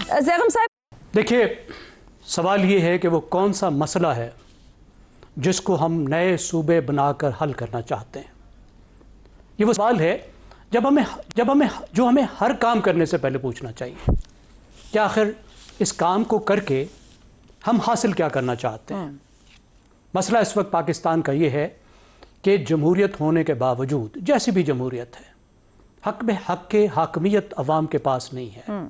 زیغم صاحب دیکھیے، سوال یہ ہے کہ وہ کون سا مسئلہ ہے جس کو ہم نئے صوبے بنا کر حل کرنا چاہتے ہیں. یہ وہ سوال ہے جو ہمیں ہر کام کرنے سے پہلے پوچھنا چاہیے کہ آخر اس کام کو کر کے ہم حاصل کیا کرنا چاہتے ہیں. مسئلہ اس وقت پاکستان کا یہ ہے کہ جمہوریت ہونے کے باوجود، جیسی بھی جمہوریت ہے، حق کے حاکمیت عوام کے پاس نہیں ہے.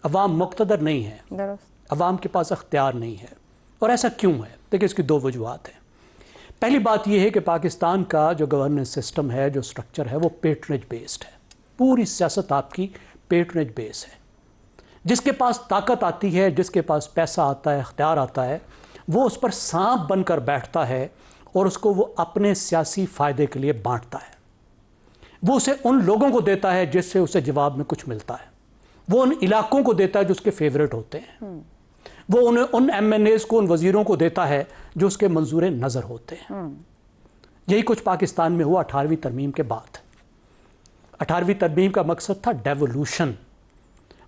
عوام مقتدر نہیں ہے، عوام کے پاس اختیار نہیں ہے. اور ایسا کیوں ہے؟ دیکھیں، اس کی دو وجوہات ہیں. پہلی بات یہ ہے کہ پاکستان کا جو گورننس سسٹم ہے، جو سٹرکچر ہے، وہ پیٹرنیج بیسڈ ہے. پوری سیاست آپ کی پیٹرنیج بیس ہے. جس کے پاس طاقت آتی ہے، جس کے پاس پیسہ آتا ہے، اختیار آتا ہے، وہ اس پر سانپ بن کر بیٹھتا ہے اور اس کو وہ اپنے سیاسی فائدے کے لیے بانٹتا ہے. وہ اسے ان لوگوں کو دیتا ہے جس سے اسے جواب میں کچھ ملتا ہے. وہ ان علاقوں کو دیتا ہے جو اس کے فیوریٹ ہوتے ہیں. وہ ان ایم این ایز کو، ان وزیروں کو دیتا ہے جو اس کے منظور نظر ہوتے ہیں. یہی کچھ پاکستان میں ہوا 18ویں ترمیم کے بعد. 18ویں ترمیم کا مقصد تھا ڈیولوشن.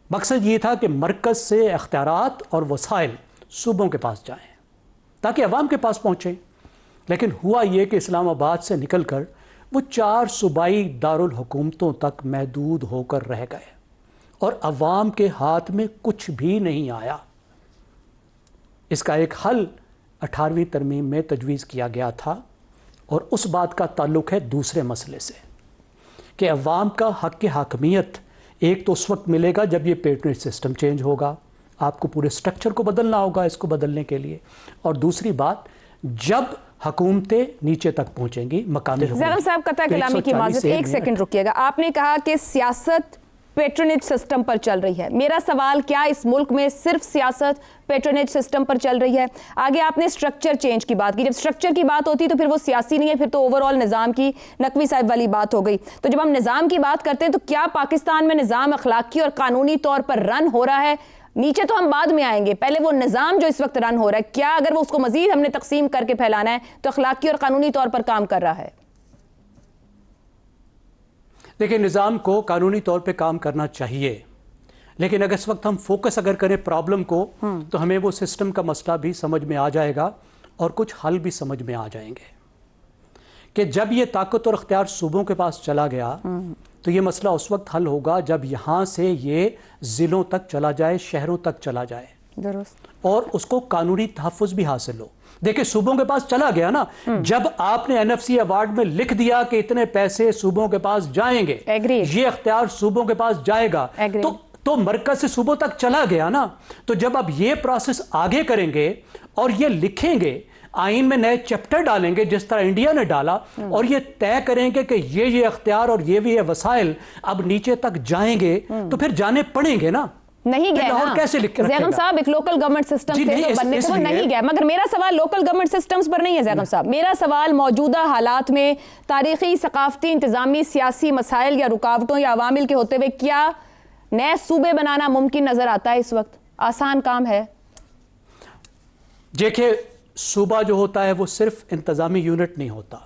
مقصد یہ تھا کہ مرکز سے اختیارات اور وسائل صوبوں کے پاس جائیں تاکہ عوام کے پاس پہنچیں. لیکن ہوا یہ کہ اسلام آباد سے نکل کر وہ 4 صوبائی دارالحکومتوں تک محدود ہو کر رہ گئے اور عوام کے ہاتھ میں کچھ بھی نہیں آیا. اس کا ایک حل 18ویں ترمیم میں تجویز کیا گیا تھا اور اس بات کا تعلق ہے دوسرے مسئلے سے کہ عوام کا حق کی حاکمیت ایک تو اس وقت ملے گا جب یہ پیٹرنیج سسٹم چینج ہوگا. آپ کو پورے سٹرکچر کو بدلنا ہوگا اس کو بدلنے کے لیے. اور دوسری بات، جب حکومتیں نیچے تک پہنچیں گی مقامی حکومت. زیغم صاحب قطع کلامی کی معذرت، ایک سیکنڈ رکیے گا. آپ نے کہا کہ سیاست پیٹرنیج سسٹم پر چل رہی ہے. میرا سوال، کیا اس ملک میں صرف سیاست پیٹرنیج سسٹم پر چل رہی ہے؟ آگے آپ نے سٹرکچر چینج کی بات کی. جب سٹرکچر کی بات ہوتی ہے تو پھر وہ سیاسی نہیں ہے، پھر تو اوورآل نظام کی نقوی صاحب والی بات ہو گئی. تو جب ہم نظام کی بات کرتے ہیں تو کیا پاکستان میں نظام اخلاقی اور قانونی طور پر رن ہو رہا ہے؟ نیچے تو ہم بعد میں آئیں گے، پہلے وہ نظام جو اس وقت رن ہو رہا ہے، کیا اگر وہ اس کو مزید ہم نے تقسیم کر کے پھیلانا ہے تو اخلاقی اور قانونی طور پر کام کر رہا ہے؟ دیکھیں، نظام کو قانونی طور پہ کام کرنا چاہیے، لیکن اگر اس وقت ہم فوکس کریں پرابلم کو تو ہمیں وہ سسٹم کا مسئلہ بھی سمجھ میں آ جائے گا اور کچھ حل بھی سمجھ میں آ جائیں گے کہ جب یہ طاقت اور اختیار صوبوں کے پاس چلا گیا تو یہ مسئلہ اس وقت حل ہوگا جب یہاں سے یہ ضلعوں تک چلا جائے، شہروں تک چلا جائے، درست، اور اس کو قانونی تحفظ بھی حاصل ہو. دیکھیں، صوبوں کے پاس چلا گیا نا. جب آپ نے NFC ایوارڈ میں لکھ دیا کہ اتنے پیسے صوبوں کے پاس جائیں گے، یہ اختیار صوبوں کے پاس جائے گا، تو مرکز سے صوبوں تک چلا گیا نا. تو جب آپ یہ پروسیس آگے کریں گے اور یہ لکھیں گے، آئین میں نئے چیپٹر ڈالیں گے جس طرح انڈیا نے ڈالا، اور یہ طے کریں گے کہ یہ اختیار اور یہ وسائل اب نیچے تک جائیں گے، تو پھر جانے پڑیں گے نا. نہیں گئے نا زیغم صاحب، ایک لوکل گورنمنٹ سسٹم سے بننے سے وہ نہیں گئے. مگر میرا سوال لوکل گورنمنٹ سسٹمز پر نہیں ہے زیغم صاحب. میرا سوال موجودہ حالات میں تاریخی، ثقافتی، انتظامی، سیاسی مسائل یا رکاوٹوں یا عوامل کے ہوتے ہوئے کیا نئے صوبے بنانا ممکن نظر آتا ہے اس وقت؟ آسان کام ہے؟ دیکھیں، صوبہ جو ہوتا ہے وہ صرف انتظامی یونٹ نہیں ہوتا،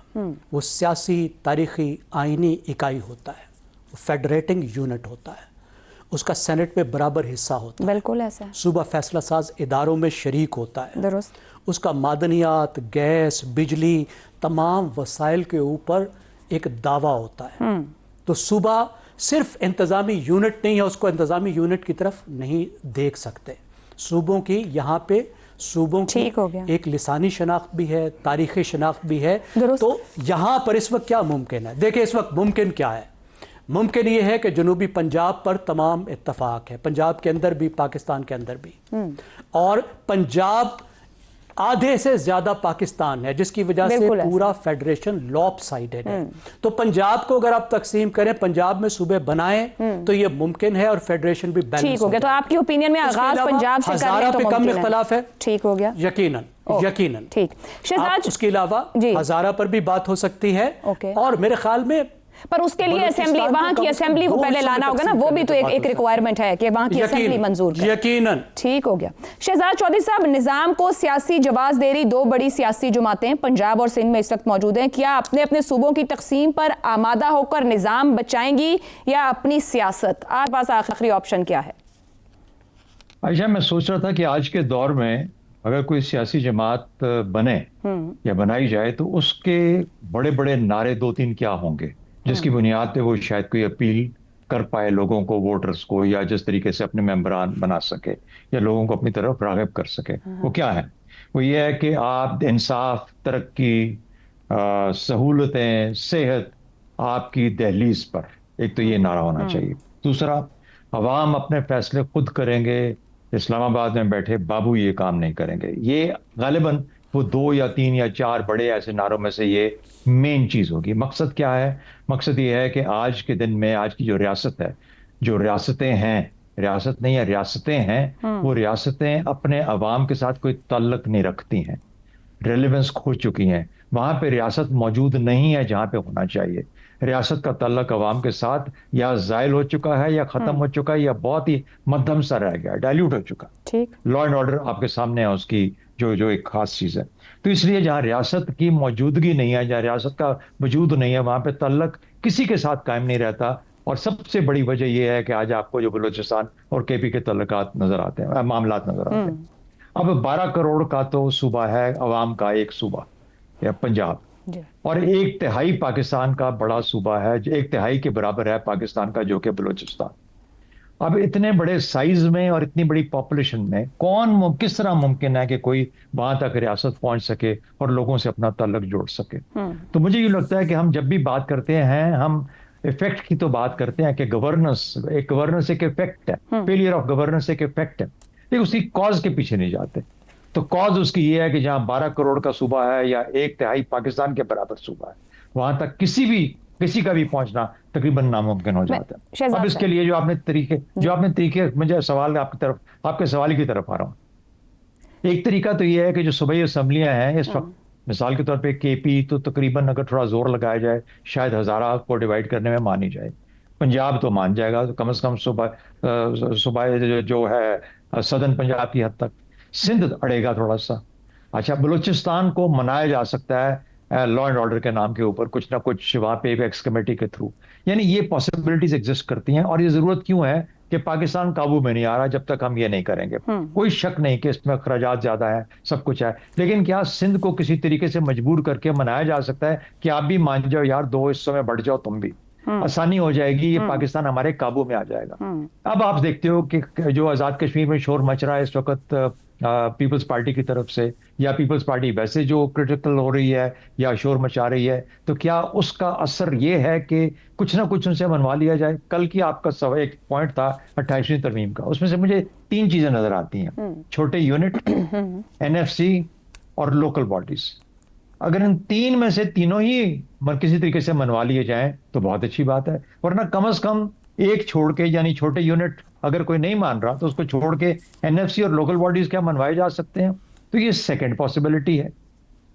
وہ سیاسی، تاریخی، آئینی اکائی ہوتا ہے، وہ فیڈریٹنگ یونٹ ہوتا ہے. اس کا سینٹ میں برابر حصہ ہوتا ہے. بالکل ایسا ہے. صوبہ فیصلہ ساز اداروں میں شریک ہوتا ہے. درست. اس کا معدنیات، گیس، بجلی، تمام وسائل کے اوپر ایک دعویٰ ہوتا ہے. تو صوبہ صرف انتظامی یونٹ نہیں ہے، اس کو انتظامی یونٹ کی طرف نہیں دیکھ سکتے. صوبوں کی یہاں پہ صوبوں کی ایک لسانی شناخت بھی ہے، تاریخی شناخت بھی ہے. تو یہاں پر اس وقت کیا ممکن ہے؟ دیکھیں، اس وقت ممکن کیا ہے؟ ممکن یہ ہے کہ جنوبی پنجاب پر تمام اتفاق ہے، پنجاب کے اندر بھی، پاکستان کے اندر بھی، اور پنجاب آدھے سے زیادہ پاکستان ہے، جس کی وجہ سے پورا فیڈریشن لاپ سائیڈڈ ہے. تو پنجاب کو اگر آپ تقسیم کریں، پنجاب میں صوبے بنائیں تو یہ ممکن ہے اور فیڈریشن بھی بیلنس ٹھیک ہو گیا. تو آپ کی اوپینین میں آغاز پنجاب سے کریں تو پہ کم اختلاف ہے. ٹھیک ہو گیا. یقیناً. ٹھیک. شہزاد، اس کے علاوہ ہزارہ پر بھی بات ہو سکتی ہے، اور میرے خیال میں پر اس کے لیے اسمبلی، وہاں کی اسمبلی کو پہلے لانا ہوگا نا، وہ بھی تو ایک ریکوائرمنٹ ہے کہ وہاں کی اسمبلی منظور کرے. یقیناً. ٹھیک ہو گیا. شہزاد چودھری صاحب، نظام کو سیاسی جواز دے رہی 2 بڑی سیاسی جماعتیں پنجاب اور سندھ میں اس وقت موجود ہیں. کیا اپنے اپنے صوبوں کی تقسیم پر آمادہ ہو کر نظام بچائیں گی یا اپنی سیاست؟ آپ پاس آخری آپشن کیا ہے؟ عائشہ میں سوچ رہا تھا کہ آج کے دور میں اگر کوئی سیاسی جماعت بنے یا بنائی جائے تو اس کے بڑے بڑے نعرے دو تین کیا ہوں گے جس کی بنیاد پہ وہ شاید کوئی اپیل کر پائے لوگوں کو، ووٹرز کو، یا جس طریقے سے اپنے ممبران بنا سکے یا لوگوں کو اپنی طرف راغب کر سکے. وہ کیا ہے؟ وہ یہ ہے کہ آپ انصاف، ترقی، سہولتیں، صحت آپ کی دہلیز پر. ایک تو یہ نعرہ ہونا چاہیے. دوسرا، عوام اپنے فیصلے خود کریں گے، اسلام آباد میں بیٹھے بابو یہ کام نہیں کریں گے. یہ غالباً وہ 2 یا 3 یا 4 بڑے ایسے نعروں میں سے یہ مین چیز ہوگی. مقصد کیا ہے؟ مقصد یہ ہے کہ آج کے دن میں آج کی جو ریاست ہے، جو ریاستیں ہیں، ریاست نہیں ہے ریاستیں ہیں، وہ ریاستیں اپنے عوام کے ساتھ کوئی تعلق نہیں رکھتی ہیں، ریلیونس کھو چکی ہیں. وہاں پہ ریاست موجود نہیں ہے جہاں پہ ہونا چاہیے. ریاست کا تعلق عوام کے ساتھ یا زائل ہو چکا ہے یا ختم ہو چکا ہے یا بہت ہی مدھم سا رہ گیا، ڈائلیوٹ ہو چکا. ٹھیک. لا اینڈ آرڈر آپ کے سامنے ہے اس کی جو ایک خاص چیز ہے. تو اس لیے جہاں ریاست کی موجودگی نہیں ہے، جہاں ریاست کا وجود نہیں ہے، وہاں پہ تعلق کسی کے ساتھ قائم نہیں رہتا. اور سب سے بڑی وجہ یہ ہے کہ آج آپ کو جو بلوچستان اور کے پی کے تعلقات نظر آتے ہیں، معاملات نظر آتے ہیں. اب 12 کروڑ کا تو صوبہ ہے عوام کا، ایک صوبہ یا پنجاب، اور 1/3 پاکستان کا بڑا صوبہ ہے، 1/3 کے برابر ہے پاکستان کا جو کہ بلوچستان. اب اتنے بڑے سائز میں اور اتنی بڑی پاپولیشن میں کس طرح ممکن ہے کہ کوئی وہاں تک ریاست پہنچ سکے اور لوگوں سے اپنا تعلق جوڑ سکے؟ تو مجھے یہ لگتا ہے کہ ہم جب بھی بات کرتے ہیں، ہم افیکٹ کی تو بات کرتے ہیں کہ گورننس ایک افیکٹ ہے، فیلئر آف گورننس ایک افیکٹ ہے، لیکن اس کی کاز کے پیچھے نہیں جاتے. تو کاز اس کی یہ ہے کہ جہاں 12 کروڑ کا صوبہ ہے یا 1/3 پاکستان کے برابر صوبہ ہے، وہاں تک کسی کا بھی پہنچنا تقریباً ناممکن ہو جاتا ہے. اب اس کے لیے جو آپ نے طریقے مجھے سوال آپ کے سوال کی طرف آ رہا ہوں. ایک طریقہ تو یہ ہے کہ جو صوبائی اسمبلیاں ہیں اس وقت، مثال کے طور پہ کے پی تو تقریباً اگر تھوڑا زور لگایا جائے شاید 1000 کو ڈیوائیڈ کرنے میں مان ہی جائے. پنجاب تو مان جائے گا، تو کم از کم صوبہ جو ہے سدن پنجاب کی حد تک. سندھ اڑے گا تھوڑا سا. اچھا، بلوچستان کو منایا جا سکتا ہے لا اینڈ آرڈر کے نام کے اوپر کچھ نہ کچھ وہاں پہ ایکس کمیٹی کے تھرو. یعنی یہ پاسبلٹیز ایگزسٹ کرتی ہیں، اور یہ ضرورت کیوں ہے کہ پاکستان قابو میں نہیں آ رہا جب تک ہم یہ نہیں کریں گے. کوئی شک نہیں کہ اس میں اخراجات زیادہ ہیں، سب کچھ ہے، لیکن کیا سندھ کو کسی طریقے سے مجبور کر کے منایا جا سکتا ہے کہ آپ بھی مان جاؤ یار، 2 حصوں میں بڑھ جاؤ تم بھی، آسانی ہو جائے گی، یہ پاکستان ہمارے قابو میں آ جائے گا. اب آپ دیکھتے ہو کہ جو آزاد کشمیر میں شور مچ رہا ہے اس وقت پیپلز پارٹی کی طرف سے، یا پیپلز پارٹی ویسے جو کرٹیکل ہو رہی ہے یا شور مچا رہی ہے، تو کیا اس کا اثر یہ ہے کہ کچھ نہ کچھ ان سے منوا لیا جائے؟ کل کی آپ کا ایک پوائنٹ تھا 28ویں ترمیم کا، اس میں سے مجھے 3 چیزیں نظر آتی ہیں: چھوٹے یونٹ، NFC اور لوکل باڈیز. اگر ان 3 میں سے تینوں ہی کسی طریقے سے منوا لیے جائیں تو بہت اچھی بات ہے، ورنہ کم از کم ایک چھوڑ کے، یعنی چھوٹے یونٹ اگر کوئی نہیں مان رہا تو اس کو چھوڑ کے NFC اور لوکل باڈیز کیا منوائے جا سکتے ہیں. تو یہ سیکنڈ پاسبلٹی ہے.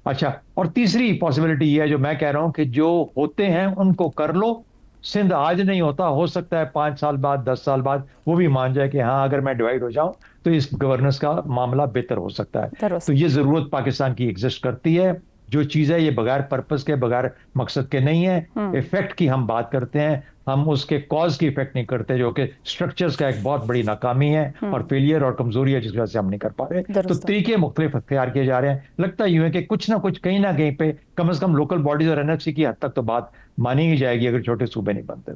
اچھا، اور تیسری پاسبلٹی یہ ہے جو میں کہہ رہا ہوں کہ جو ہوتے ہیں ان کو کر لو. سندھ آج نہیں ہوتا، ہو سکتا ہے 5 سال بعد، 10 سال بعد وہ بھی مان جائے کہ ہاں اگر میں ڈیوائیڈ ہو جاؤں تو اس گورننس کا معاملہ بہتر ہو سکتا ہے. تو یہ ضرورت پاکستان کی ایگزسٹ کرتی ہے. جو چیز ہے یہ بغیر پرپس کے، بغیر مقصد کے نہیں ہے. ایفیکٹ کی ہم بات کرتے ہیں، ہم اس کے کاز کی ایفیکٹ نہیں کرتے، جو کہ سٹرکچرز کا ایک بہت بڑی ناکامی ہے اور فیلئر اور کمزوری ہے جس وجہ سے ہم نہیں کر پا رہے. تو طریقے مختلف اختیار کیے جا رہے ہیں. لگتا یوں ہے کہ کچھ نہ کچھ کہیں نہ کہیں پہ کم از کم لوکل باڈیز اور NFC کی حد تک تو بات مانی ہی جائے گی اگر چھوٹے صوبے نہیں بنتے.